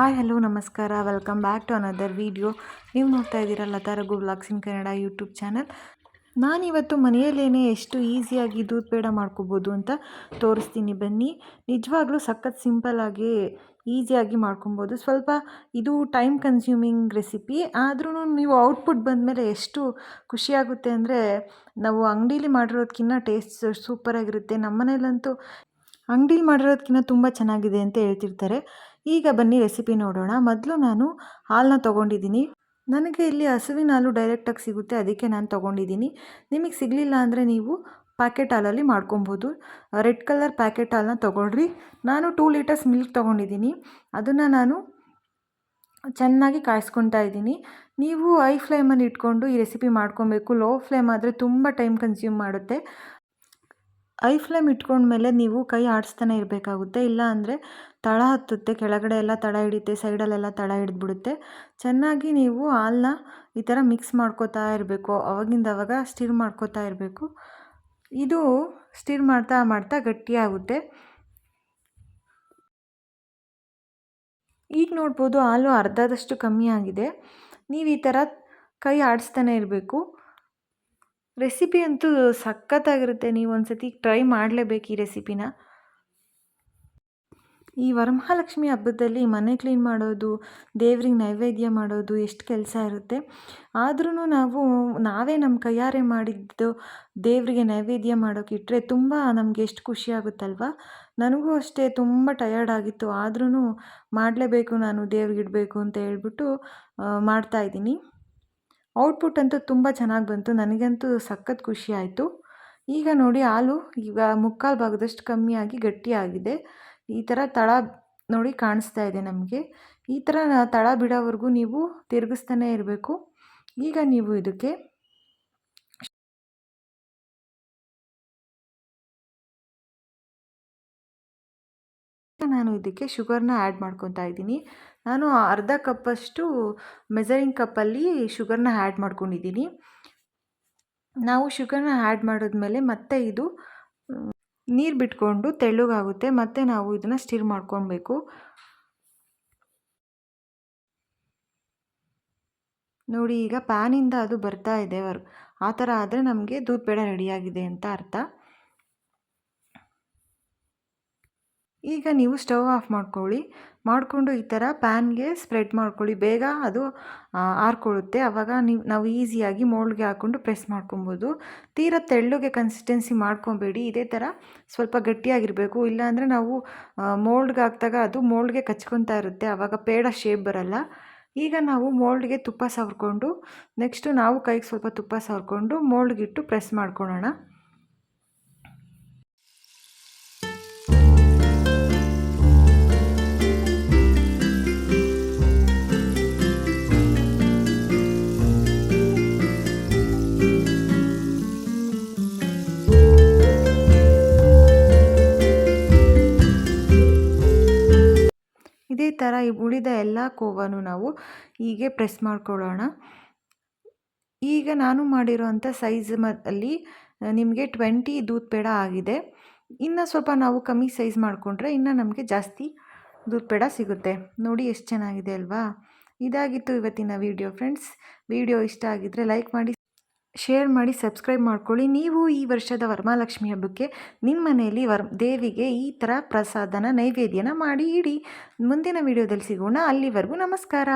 Hi hello ನಮಸ್ಕಾರ, welcome back to another video. ನೀವು ನೋಡ್ತಾ ಇದ್ದೀರಾ Latha Raghu vlogs in Kannada YouTube channel. ನಾನಿವತ್ತು ಮನೆಯಲ್ಲೇ ಎಷ್ಟು ಈಸಿಯಾಗಿ ದೂದ್ ಪೇಡ ಮಾಡ್ಕೋಬೋದು ಅಂತ ತೋರಿಸ್ತೀನಿ ಬನ್ನಿ. ನಿಜವಾಗ್ಲೂ ಸಖತ್ ಸಿಂಪಲ್ಲಾಗಿ ಈಸಿಯಾಗಿ ಮಾಡ್ಕೊಬೋದು. ಸ್ವಲ್ಪ ಇದು ಟೈಮ್ ಕನ್ಸ್ಯೂಮಿಂಗ್ ರೆಸಿಪಿ, ಆದ್ರೂ ನೀವು ಔಟ್ಪುಟ್ ಬಂದಮೇಲೆ ಎಷ್ಟು ಖುಷಿಯಾಗುತ್ತೆ ಅಂದರೆ, ನಾವು ಅಂಗಡೀಲಿ ಮಾಡಿರೋದಕ್ಕಿಂತ ಟೇಸ್ಟ್ ಸೂಪರಾಗಿರುತ್ತೆ. ನಮ್ಮ ಮನೇಲಂತೂ ಅಂಗಡೀಲಿ ಮಾಡಿರೋದಕ್ಕಿಂತ ತುಂಬ ಚೆನ್ನಾಗಿದೆ ಅಂತ ಹೇಳ್ತಿರ್ತಾರೆ. ಈಗ ಬನ್ನಿ ರೆಸಿಪಿ ನೋಡೋಣ. ಮೊದಲು ನಾನು ಹಾಲನ್ನ ತೊಗೊಂಡಿದ್ದೀನಿ. ನನಗೆ ಇಲ್ಲಿ ಹಸುವಿನ ಹಾಲು ಡೈರೆಕ್ಟಾಗಿ ಸಿಗುತ್ತೆ, ಅದಕ್ಕೆ ನಾನು ತೊಗೊಂಡಿದ್ದೀನಿ. ನಿಮಗೆ ಸಿಗಲಿಲ್ಲ ಅಂದರೆ ನೀವು ಪ್ಯಾಕೆಟ್ ಹಾಲಲ್ಲಿ ಮಾಡ್ಕೊಬೋದು. ರೆಡ್ ಕಲರ್ ಪ್ಯಾಕೆಟ್ ಹಾಲನ್ನ ತೊಗೊಳ್ರಿ. ನಾನು 2 ಲೀಟರ್ಸ್ ಮಿಲ್ಕ್ ತೊಗೊಂಡಿದ್ದೀನಿ. ಅದನ್ನು ನಾನು ಚೆನ್ನಾಗಿ ಕಾಯಿಸ್ಕೊತಾ ಇದ್ದೀನಿ. ನೀವು ಹೈ ಫ್ಲೇಮಲ್ಲಿ ಇಟ್ಕೊಂಡು ಈ ರೆಸಿಪಿ ಮಾಡ್ಕೊಬೇಕು. ಲೋ ಫ್ಲೇಮ್ ಆದರೆ ತುಂಬ ಟೈಮ್ ಕನ್ಸ್ಯೂಮ್ ಮಾಡುತ್ತೆ. ಹೈ ಫ್ಲೇಮ್ ಇಟ್ಕೊಂಡ್ಮೇಲೆ ನೀವು ಕೈ ಆಡಿಸ್ತಾನೆ ಇರಬೇಕಾಗುತ್ತೆ, ಇಲ್ಲ ಅಂದರೆ ತಳ ಹತ್ತುತ್ತೆ, ಕೆಳಗಡೆ ಎಲ್ಲ ತಳ ಹಿಡಿಯುತ್ತೆ, ಸೈಡಲ್ಲೆಲ್ಲ ತಳ ಹಿಡಿದ್ಬಿಡುತ್ತೆ. ಚೆನ್ನಾಗಿ ನೀವು ಹಾಲನ್ನ ಈ ಥರ ಮಿಕ್ಸ್ ಮಾಡ್ಕೋತಾ ಇರಬೇಕು, ಅವಾಗಿಂದ ಅವಾಗ ಸ್ಟಿರ್ ಮಾಡ್ಕೋತಾ ಇರಬೇಕು. ಇದು ಸ್ಟಿರ್ ಮಾಡ್ತಾ ಮಾಡ್ತಾ ಗಟ್ಟಿಯಾಗುತ್ತೆ. ಈಗ ನೋಡ್ಬೋದು ಹಾಲು ಅರ್ಧದಷ್ಟು ಕಮ್ಮಿ ಆಗಿದೆ. ನೀವು ಈ ಥರ ಕೈ ಆಡಿಸ್ತಾನೆ ಇರಬೇಕು. ರೆಸಿಪಿ ಅಂತೂ ಸಖತ್ತಾಗಿರುತ್ತೆ. ನೀವು ಒಂದ್ಸತಿ ಟ್ರೈ ಮಾಡಲೇಬೇಕು ಈ ರೆಸಿಪಿನ. ಈ ವರಮಹಾಲಕ್ಷ್ಮಿ ಹಬ್ಬದಲ್ಲಿ ಮನೆ ಕ್ಲೀನ್ ಮಾಡೋದು, ದೇವ್ರಿಗೆ ನೈವೇದ್ಯ ಮಾಡೋದು ಎಷ್ಟು ಕೆಲಸ ಇರುತ್ತೆ. ಆದ್ರೂ ನಾವೇ ನಮ್ಮ ಕೈಯಾರೆ ಮಾಡಿದ್ದು ದೇವರಿಗೆ ನೈವೇದ್ಯ ಮಾಡೋಕೆ ಇಟ್ಟರೆ ತುಂಬ ನಮಗೆ ಎಷ್ಟು ಖುಷಿಯಾಗುತ್ತಲ್ವ. ನನಗೂ ಅಷ್ಟೇ ತುಂಬ ಟಯರ್ಡ್ ಆಗಿತ್ತು, ಆದ್ರೂ ಮಾಡಲೇಬೇಕು, ನಾನು ದೇವ್ರಿಗೆ ಇಡಬೇಕು ಅಂತ ಹೇಳ್ಬಿಟ್ಟು ಮಾಡ್ತಾಯಿದ್ದೀನಿ. ಔಟ್ಪುಟ್ ಅಂತೂ ತುಂಬ ಚೆನ್ನಾಗಿ ಬಂತು. ನನಗಂತೂ ಸಖತ್ ಖುಷಿ ಆಯಿತು. ಈಗ ನೋಡಿ ಹಾಲು ಈಗ ಮುಕ್ಕಾಲು ಭಾಗದಷ್ಟು ಕಮ್ಮಿಯಾಗಿ ಗಟ್ಟಿಯಾಗಿದೆ. ಈ ಥರ ತಳ ನೋಡಿ ಕಾಣಿಸ್ತಾ ಇದೆ ನಮಗೆ. ಈ ಥರ ತಳ ಬಿಡೋವರೆಗೂ ನೀವು ತಿರುಗಿಸ್ತಾನೆ ಇರಬೇಕು. ಈಗ ನೀವು ಇದಕ್ಕೆ ಶುಗರ್ನ ಆ್ಯಡ್ ಮಾಡ್ಕೊತಾ ಇದ್ದೀನಿ. ನಾನು ಅರ್ಧ ಕಪ್ಪಷ್ಟು ಮೆಜರಿಂಗ್ ಕಪ್ಪಲ್ಲಿ ಶುಗರ್ನ ಆ್ಯಡ್ ಮಾಡ್ಕೊಂಡಿದ್ದೀನಿ. ನಾವು ಶುಗರ್ನ ಆ್ಯಡ್ ಮಾಡಿದ್ಮೇಲೆ ಮತ್ತೆ ಇದು ನೀರು ಬಿಟ್ಕೊಂಡು ತೆಳ್ಳಗಾಗುತ್ತೆ, ಮತ್ತು ನಾವು ಇದನ್ನು ಸ್ಟಿರ್ ಮಾಡ್ಕೊಳ್ಬೇಕು. ನೋಡಿ ಈಗ ಪ್ಯಾನಿಂದ ಅದು ಬರ್ತಾ ಇದೆ, ಆ ಥರ ಆದರೆ ನಮಗೆ ದೂದ್ ಪೇಡ ರೆಡಿಯಾಗಿದೆ ಅಂತ ಅರ್ಥ. ಈಗ ನೀವು ಸ್ಟವ್ ಆಫ್ ಮಾಡಿಕೊಂಡು ಈ ಥರ ಪ್ಯಾನ್ಗೆ ಸ್ಪ್ರೆಡ್ ಮಾಡ್ಕೊಳ್ಳಿ. ಬೇಗ ಅದು ಆರ್ಕೊಳ್ಳುತ್ತೆ. ಆವಾಗ ನಾವು ಈಸಿಯಾಗಿ ಮೋಲ್ಡ್ಗೆ ಹಾಕ್ಕೊಂಡು ಪ್ರೆಸ್ ಮಾಡ್ಕೊಬೋದು. ತೀರಾ ತೆಳ್ಳಗೆ ಕನ್ಸಿಸ್ಟೆನ್ಸಿ ಮಾಡ್ಕೊಬೇಡಿ, ಇದೇ ಥರ ಸ್ವಲ್ಪ ಗಟ್ಟಿಯಾಗಿರಬೇಕು. ಇಲ್ಲಾಂದರೆ ನಾವು ಮೋಲ್ಡ್ಗೆ ಹಾಕಿದಾಗ ಅದು ಮೋಲ್ಡ್ಗೆ ಕಚ್ಕೊತಾ ಇರುತ್ತೆ, ಆವಾಗ ಪೇಡ ಶೇಪ್ ಬರಲ್ಲ. ಈಗ ನಾವು ಮೋಲ್ಡ್ಗೆ ತುಪ್ಪ ಸವರ್ಕೊಂಡು, ನೆಕ್ಸ್ಟು ನಾವು ಕೈಗೆ ಸ್ವಲ್ಪ ತುಪ್ಪ ಸವರ್ಕೊಂಡು ಮೋಲ್ಡ್ಗಿಟ್ಟು ಪ್ರೆಸ್ ಮಾಡ್ಕೊಳ್ಳೋಣ. ಇದೇ ಥರ ಈ ಉಳಿದ ಎಲ್ಲ ಕೋವನ್ನು ನಾವು ಹೀಗೆ ಪ್ರೆಸ್ ಮಾಡ್ಕೊಳ್ಳೋಣ. ಈಗ ನಾನು ಮಾಡಿರೋಂಥ ಸೈಜ್ ಅಲ್ಲಿ ನಿಮಗೆ 20 ದೂದ್ ಪೇಡ ಆಗಿದೆ. ಇನ್ನು ಸ್ವಲ್ಪ ನಾವು ಕಮ್ಮಿ ಸೈಜ್ ಮಾಡಿಕೊಂಡ್ರೆ ಇನ್ನು ನಮಗೆ ಜಾಸ್ತಿ ದೂದ್ ಪೇಡ ಸಿಗುತ್ತೆ. ನೋಡಿ ಎಷ್ಟು ಚೆನ್ನಾಗಿದೆ ಅಲ್ವಾ. ಇದಾಗಿತ್ತು ಇವತ್ತಿನ ವಿಡಿಯೋ ಫ್ರೆಂಡ್ಸ್. ವಿಡಿಯೋ ಇಷ್ಟ ಆಗಿದ್ದರೆ ಲೈಕ್ ಮಾಡಿ, ಶೇರ್ ಮಾಡಿ, ಸಬ್ಸ್ಕ್ರೈಬ್ ಮಾಡ್ಕೊಳ್ಳಿ. ನೀವು ಈ ವರ್ಷದ ವರಮಹಾಲಕ್ಷ್ಮಿ ಹಬ್ಬಕ್ಕೆ ನಿಮ್ಮ ಮನೆಯಲ್ಲಿ ದೇವಿಗೆ ಈ ಥರ ಪ್ರಸಾದನ ನೈವೇದ್ಯನ ಮಾಡಿ ಇಡಿ. ಮುಂದಿನ ವಿಡಿಯೋದಲ್ಲಿ ಸಿಗೋಣ. ಅಲ್ಲಿವರೆಗೂ ನಮಸ್ಕಾರ.